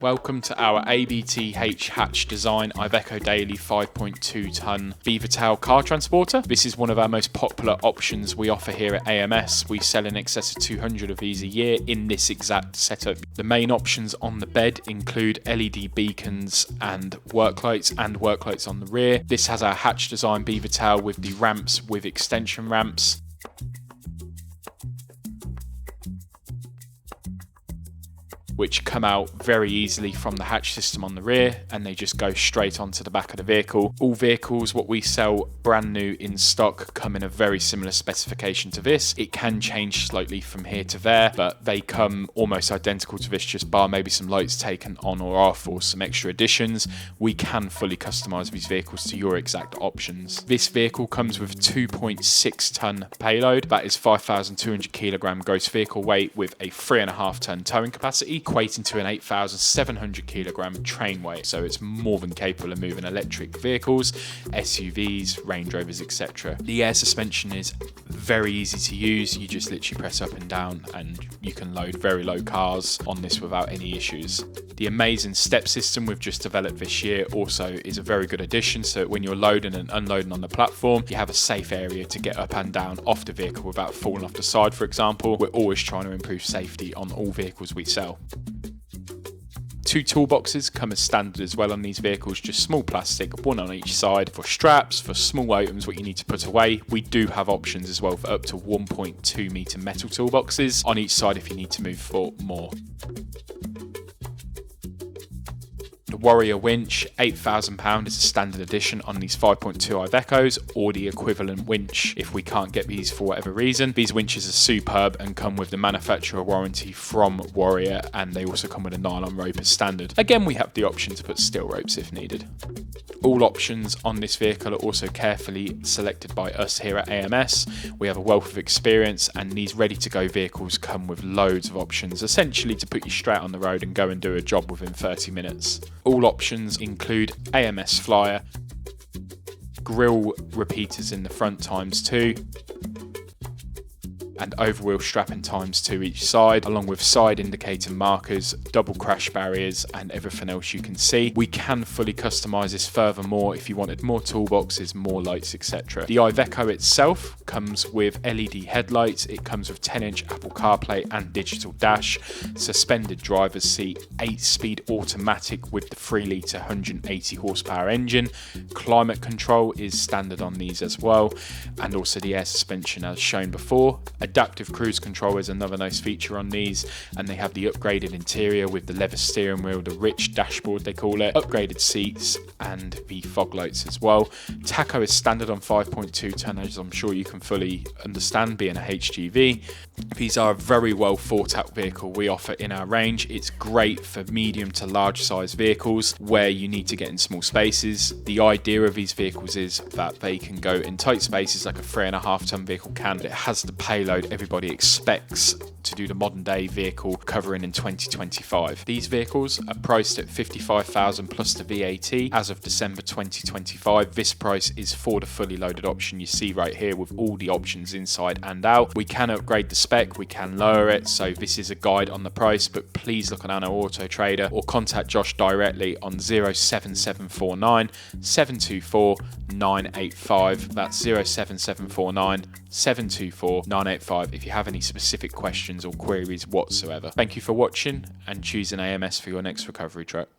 Welcome to our ABT-H Hatch design IVECO daily 5.2 tonne beaver tail car transporter. This is one of our most popular options we offer here at AMS. We sell in excess of 200 of these a year in this exact setup. The main options on the bed include LED beacons and work lights on the rear. This has our hatch design beaver tail with the ramps with extension ramps. Which come out very easily from the hatch system on the rear, and they just go straight onto the back of the vehicle. All vehicles what we sell brand new in stock come in a very similar specification to this. It can change slightly from here to there, but they come almost identical to this, just bar maybe some lights taken on or off or some extra additions. We can fully customize these vehicles to your exact options. This vehicle comes with 2.6 tonne payload. That is 5,200 kilogram gross vehicle weight with a 3.5 tonne towing capacity, equating to an 8,700 kilogram train weight. So it's more than capable of moving electric vehicles, SUVs, Range Rovers, etc. The air suspension is very easy to use. You just literally press up and down and you can load very low cars on this without any issues. The amazing step system we've just developed this year also is a very good addition, so when you're loading and unloading on the platform, you have a safe area to get up and down off the vehicle without falling off the side, for example. We're always trying to improve safety on all vehicles we sell. 2 toolboxes come as standard as well on these vehicles, just small plastic, one on each side for straps, for small items what you need to put away. We do have options as well for up to 1.2 metre metal toolboxes on each side if you need to move for more. The Warrior winch, £8,000 is a standard edition on these 5.2 IVECOs, or the equivalent winch if we can't get these for whatever reason. These winches are superb and come with the manufacturer warranty from Warrior, and they also come with a nylon rope as standard. Again, we have the option to put steel ropes if needed. All options on this vehicle are also carefully selected by us here at AMS. We have a wealth of experience, and these ready-to-go vehicles come with loads of options, essentially to put you straight on the road and go and do a job within 30 minutes. All options include AMS flyer, grille repeaters in the front ×2, and overwheel strapping ×2 each side, along with side indicator markers, double crash barriers, and everything else you can see. We can fully customize this furthermore if you wanted more toolboxes, more lights, etc. The IVECO itself comes with LED headlights. It comes with 10-inch Apple CarPlay and digital dash, suspended driver's seat, 8-speed automatic with the 3-litre 180 horsepower engine. Climate control is standard on these as well, and also the air suspension as shown before. Adaptive cruise control is another nice feature on these, and they have the upgraded interior with the leather steering wheel, the rich dashboard they call it, upgraded seats, and the fog lights as well. Tacho is standard on 5.2 tonne, as I'm sure you can fully understand being a HGV. These are a very well thought out vehicle we offer in our range. It's great for medium to large size vehicles where you need to get in small spaces. The idea of these vehicles is that they can go in tight spaces like a 3.5 tonne vehicle can. It has the payload everybody expects to do the modern day vehicle covering in 2025. These vehicles are priced at $55,000 plus the VAT as of December 2025. This price is for the fully loaded option you see right here with all the options inside and out. We can upgrade the spec, we can lower it, so this is a guide on the price, but please look on our Auto Trader or contact Josh directly on 07749 724 985. That's 07749 724 985 if you have any specific questions or queries whatsoever. Thank you for watching, and choose an AMS for your next recovery truck.